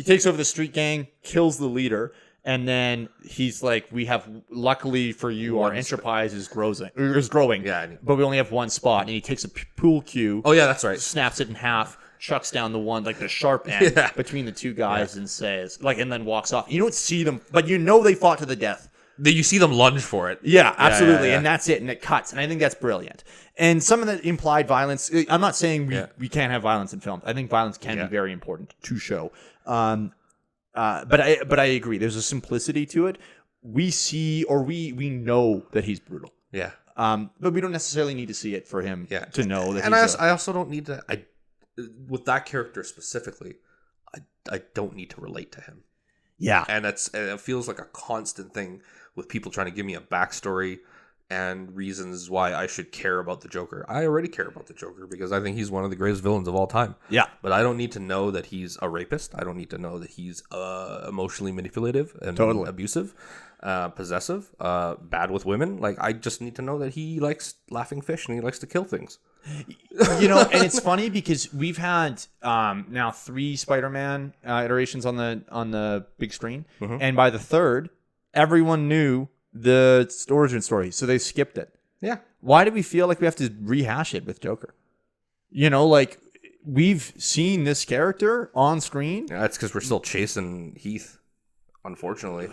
takes over the street gang, kills the leader, and then he's like, "We have, luckily for you, our enterprise is growing, Yeah, but we only have one spot." And he takes a pool cue. Oh yeah, that's right. Snaps it in half, chucks down the one, like the sharp end between the two guys, and says, and then walks off. You don't see them, but you know they fought to the death. You see them lunge for it. Yeah, absolutely. Yeah. And that's it. And it cuts. And I think that's brilliant. And some of the implied violence, I'm not saying we can't have violence in films. I think violence can be very important to show. But I agree. There's a simplicity to it. We see, or we know that he's brutal. Yeah. But we don't necessarily need to see it for him to know that I also don't need to, with that character specifically, I don't need to relate to him. Yeah. And it feels like a constant thing with people trying to give me a backstory and reasons why I should care about the Joker. I already care about the Joker because I think he's one of the greatest villains of all time. Yeah. But I don't need to know that he's a rapist. I don't need to know that he's emotionally manipulative and abusive, possessive, bad with women. I just need to know that he likes laughing fish and he likes to kill things. And it's funny because we've had now 3 Spider-Man iterations on the big screen, and by the third, everyone knew the origin story, so they skipped it. Yeah. Why do we feel like we have to rehash it with Joker? We've seen this character on screen. Yeah, that's because we're still chasing Heath, unfortunately.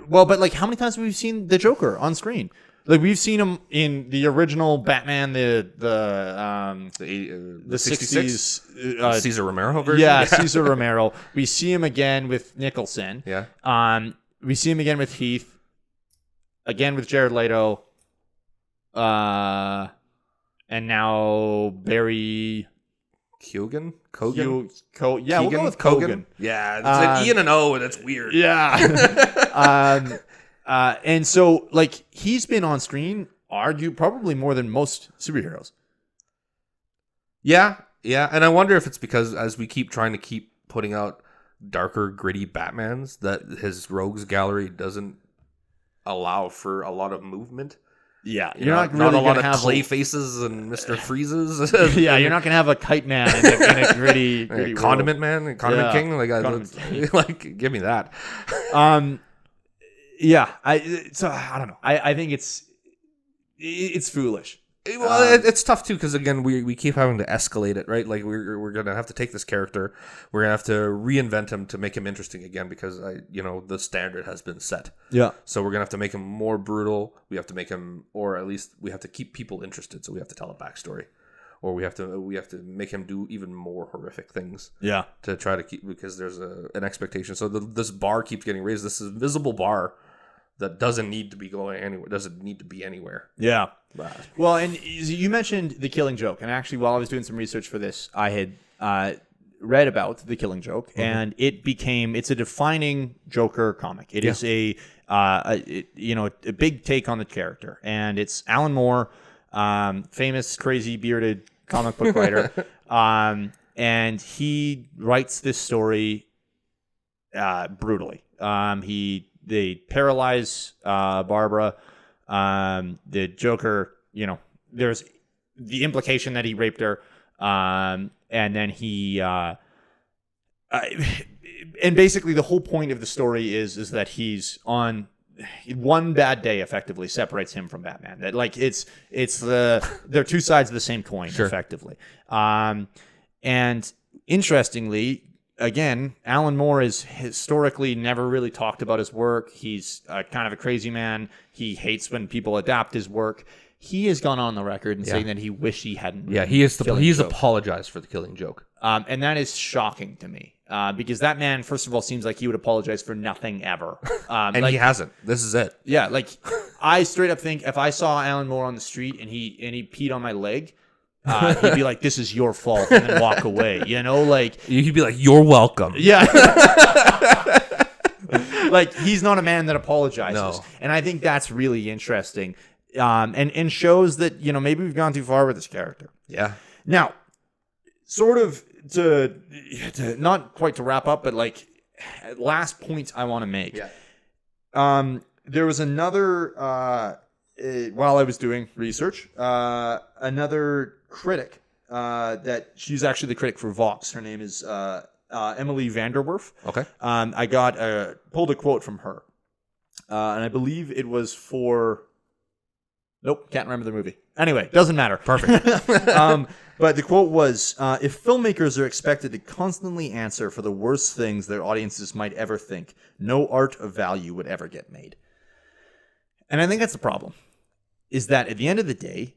Well, but how many times have we seen the Joker on screen? We've seen him in the original Batman, the 60s Cesar Romero version. Yeah, Cesar Romero. We see him again with Nicholson. Yeah. We see him again with Heath. Again with Jared Leto. And now Barry Kogan? We'll go with Kogan. Kogan. Yeah, it's an E and an O, and it's weird. Yeah. And so, he's been on screen, probably more than most superheroes. Yeah, and I wonder if it's because as we keep trying to keep putting out darker, gritty Batmans, that his rogues gallery doesn't allow for a lot of movement. Yeah, you're not really a lot of clay faces and Mr. Freezes. Yeah, you're not gonna have a kite man in a gritty Condiment man and Condiment King. King. Give me that. Yeah, I don't know. I think it's foolish. Well, it's tough too because again we keep having to escalate it, right? We're gonna have to take this character, we're gonna have to reinvent him to make him interesting again because the standard has been set. Yeah. So we're gonna have to make him more brutal. We have to make him, or at least we have to keep people interested. So we have to tell a backstory, or we have to make him do even more horrific things. Yeah. To try to keep, because there's an expectation. So this bar keeps getting raised. This invisible bar that doesn't need to be going anywhere. Doesn't need to be anywhere. Yeah. Well, and you mentioned The Killing Joke, and actually, while I was doing some research for this, I had read about The Killing Joke, and it's a defining Joker comic. It is a big take on the character, and it's Alan Moore, famous crazy bearded comic book writer, and he writes this story brutally. They paralyze Barbara. The Joker, there's the implication that he raped her, and then he, and basically the whole point of the story is that he's on one bad day effectively separates him from Batman. That they're two sides of the same coin, effectively. And interestingly, again, Alan Moore is historically never really talked about his work. He's kind of a crazy man. He hates when people adapt his work. He has gone on the record and saying that he wished he hadn't. Yeah, he's apologized for The Killing Joke. And that is shocking to me because that man, first of all, seems like he would apologize for nothing ever. And he hasn't. This is it. Yeah, I straight up think if I saw Alan Moore on the street and he peed on my leg, he'd be like, "This is your fault," and then walk away. He'd be like, "You're welcome." Yeah. He's not a man that apologizes. No. And I think that's really interesting. And shows that, maybe we've gone too far with this character. Yeah. Now, sort of to not quite to wrap up, but last point I want to make. Yeah. There was another, while I was doing research, another critic that she's actually the critic for Vox. Her name is Emily Vanderwerf. Okay. I pulled a quote from her, and I believe it was for. Nope, can't remember the movie. Anyway, doesn't matter. Perfect. But the quote was, if filmmakers are expected to constantly answer for the worst things their audiences might ever think, no art of value would ever get made. And I think that's the problem, is that at the end of the day,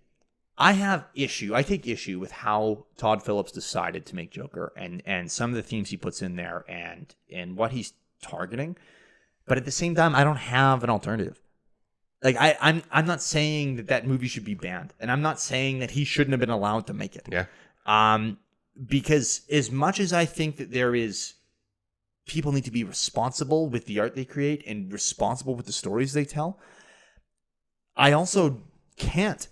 I take issue with how Todd Phillips decided to make Joker and some of the themes he puts in there and what he's targeting. But at the same time, I don't have an alternative. Like I'm not saying that movie should be banned, and I'm not saying that he shouldn't have been allowed to make it. Yeah. Because as much as I think that people need to be responsible with the art they create and responsible with the stories they tell, I also can't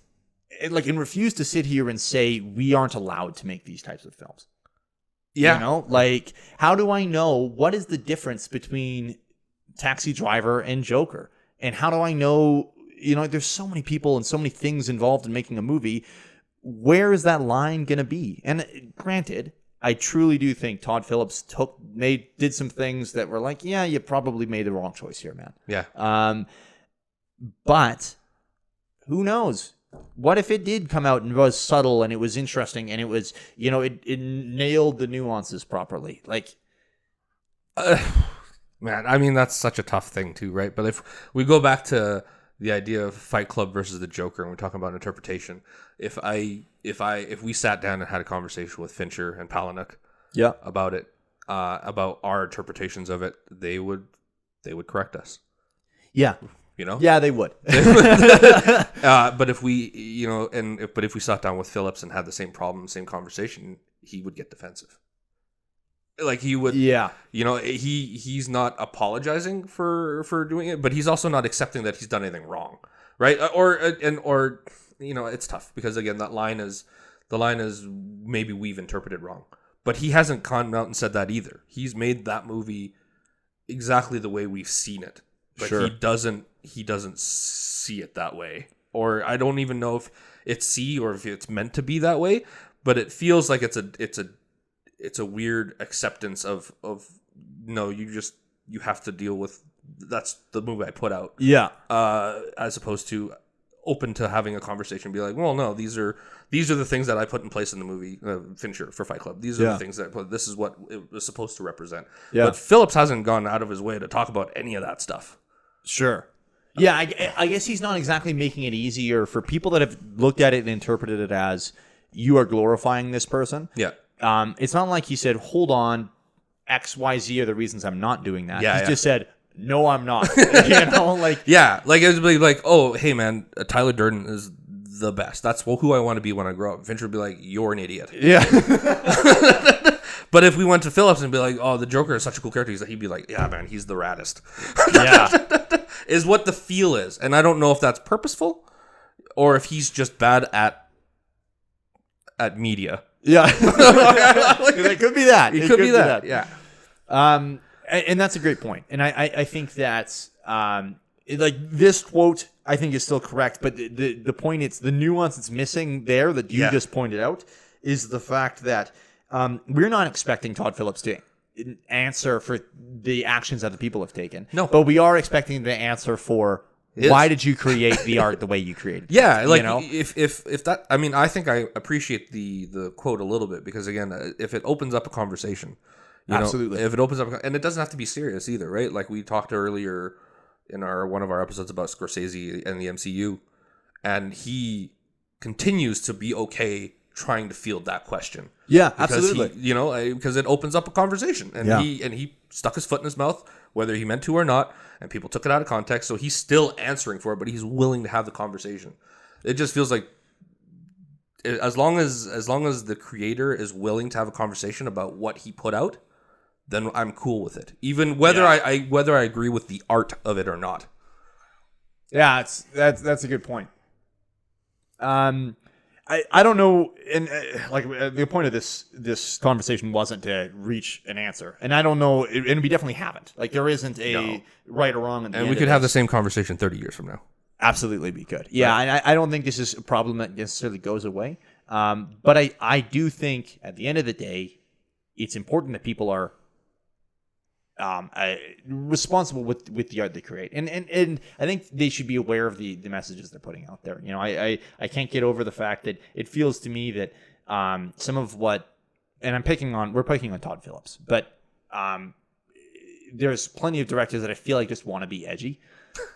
and refuse to sit here and say we aren't allowed to make these types of films. Yeah. You know, like how do I know what is the difference between Taxi Driver and Joker? And how do I know, there's so many people and so many things involved in making a movie. Where is that line going to be? And granted, I truly do think Todd Phillips did some things that were like, yeah, you probably made the wrong choice here, man. Yeah. But who knows? What if it did come out and was subtle and it was interesting and it was, it nailed the nuances properly? Like, man, I mean, that's such a tough thing too, right? But if we go back to the idea of Fight Club versus the Joker, and we're talking about interpretation, if we sat down and had a conversation with Fincher and Palahniuk, about it, about our interpretations of it, they would correct us. Yeah. Yeah, they would. But if we, if we sat down with Phillips and had the same problem, same conversation, he would get defensive. Like he would, he's not apologizing for doing it, but he's also not accepting that he's done anything wrong, right? Or it's tough because again, the line is maybe we've interpreted wrong, but he hasn't come out and said that either. He's made that movie exactly the way we've seen it, but he doesn't see it that way, or I don't even know if it's C or if it's meant to be that way, but it feels like it's a weird acceptance of no, you have to deal with that's the movie I put out. Yeah. As opposed to open to having a conversation and be like, well, no, these are the things that I put in place in the movie Fincher for Fight Club. These are the things that this is what it was supposed to represent. Yeah. But Phillips hasn't gone out of his way to talk about any of that stuff. Sure. Yeah, I guess he's not exactly making it easier for people that have looked at it and interpreted it as you are glorifying this person. Yeah. It's not like he said, hold on, X, Y, Z are the reasons I'm not doing that. He just said, no, I'm not. Yeah, like it would be like, oh, hey, man, Tyler Durden is the best. That's who I want to be when I grow up. Fincher would be like, you're an idiot. Yeah. But if we went to Phillips and be like, oh, the Joker is such a cool character, he'd be like, yeah, man, he's the raddest. Yeah. Is what the feel is. And I don't know if that's purposeful or if he's just bad at media. Yeah. It could be that. It could be that. Yeah. And that's a great point. And I think that's this quote I think is still correct, but the point the nuance it's missing there that you just pointed out is the fact that we're not expecting Todd Phillips to answer for the actions that the people have taken. No. But we are expecting the answer for why did you create the art the way you created? Yeah, like if that, I mean, I think I appreciate the quote a little bit because again, if it opens up a conversation, absolutely. If it opens up, and it doesn't have to be serious either, right? Like we talked earlier in one of our episodes about Scorsese and the MCU, and he continues to be okay trying to field that question. Yeah, absolutely. Because it opens up a conversation, and he stuck his foot in his mouth, whether he meant to or not, and people took it out of context. So he's still answering for it, but he's willing to have the conversation. It just feels like as long as the creator is willing to have a conversation about what he put out, then I'm cool with it, even whether I agree with the art of it or not. Yeah, that's a good point. I don't know, and the point of this conversation wasn't to reach an answer, and I don't know, and we definitely haven't. Like there isn't a right or wrong, and we could have the same conversation 30 years from now. Absolutely, we could. Yeah, and I don't think this is a problem that necessarily goes away. But I do think at the end of the day, it's important that people are responsible with the art they create, and I think they should be aware of the messages they're putting out there. You know, I can't get over the fact that it feels to me that some of what, and we're picking on Todd Phillips, but there's plenty of directors that I feel like just want to be edgy,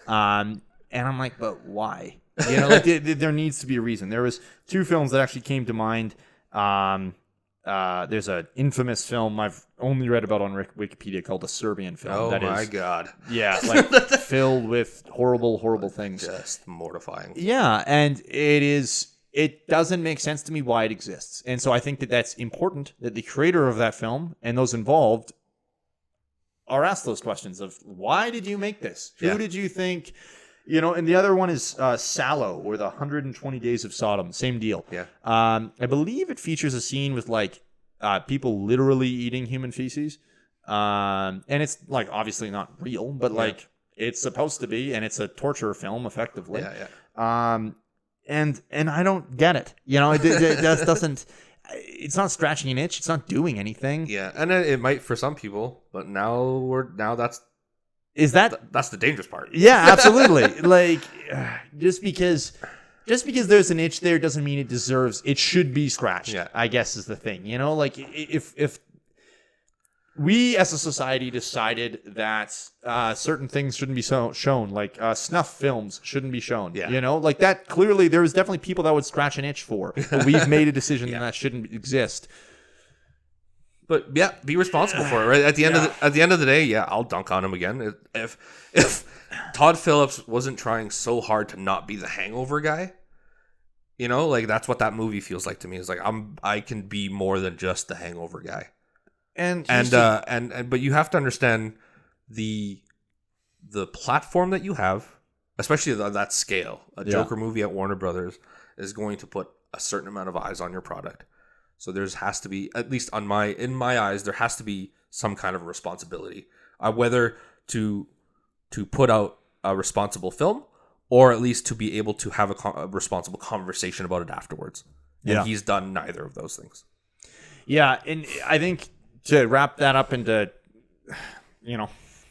and I'm like, but why? You know, like there needs to be a reason. There was 2 films that actually came to mind. There's an infamous film I've only read about on Wikipedia called the Serbian Film. Oh my God. Yeah, like filled with horrible things. Just mortifying. Yeah, and it doesn't make sense to me why it exists. And so I think that that's important that the creator of that film and those involved are asked those questions of why did you make this? Who did you think... You know, and the other one is Sallow, or the 120 Days of Sodom. Same deal. Yeah. I believe it features a scene with like people literally eating human feces, and it's like obviously not real, but like it's supposed to be, and it's a torture film effectively. And I don't get it. You know, it just doesn't. It's not scratching an itch. It's not doing anything. Yeah, and it might for some people, but now that's. That's the dangerous part. Yeah, absolutely. Like just because there's an itch there doesn't mean it should be scratched. Yeah. I guess is the thing. You know, like if we as a society decided that certain things shouldn't be shown, like snuff films shouldn't be shown. Yeah. You know, like that clearly there was definitely people that would scratch an itch for. But we've made a decision that shouldn't exist. But yeah, be responsible for it, right? At the end of the day, I'll dunk on him again. If Todd Phillips wasn't trying so hard to not be the Hangover guy, you know, like that's what that movie feels like to me. It's like I can be more than just the Hangover guy. But you have to understand the platform that you have, especially on that scale. A Joker movie at Warner Brothers is going to put a certain amount of eyes on your product. So there has to be, at least in my eyes, there has to be some kind of responsibility, whether to put out a responsible film or at least to be able to have a responsible conversation about it afterwards. And he's done neither of those things. Yeah, and I think to wrap that up and to,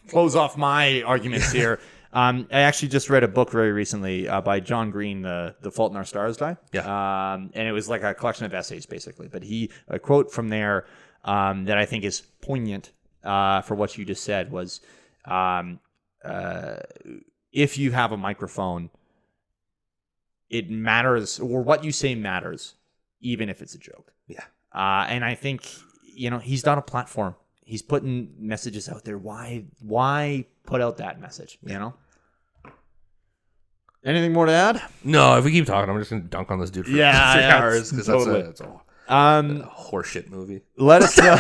close off my arguments here. I actually just read a book very recently by John Green, the Fault in Our Stars guy. Yeah. And it was like a collection of essays, basically. But a quote from there that I think is poignant for what you just said was, if you have a microphone, it matters, or what you say matters, even if it's a joke. Yeah. And I think, he's got a platform. He's putting messages out there. Why put out that message? Anything more to add? No, if we keep talking, I'm just going to dunk on this dude for 3 hours because that's a horseshit movie. Let us know.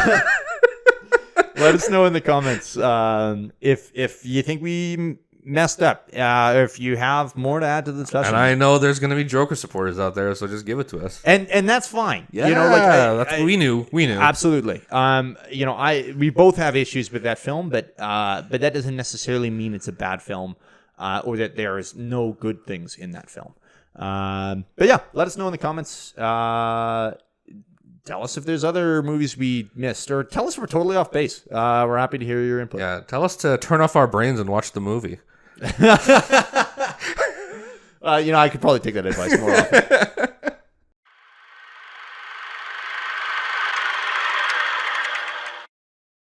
Let us know in the comments if you think we messed up. If you have more to add to the discussion. And I know there's going to be Joker supporters out there, so just give it to us. And that's fine. Yeah, that's what we knew. We knew. Absolutely. We both have issues with that film, but that doesn't necessarily mean it's a bad film. Or that there is no good things in that film. But yeah, let us know in the comments. Tell us if there's other movies we missed, or tell us if we're totally off base. We're happy to hear your input. Yeah, tell us to turn off our brains and watch the movie. I could probably take that advice more often.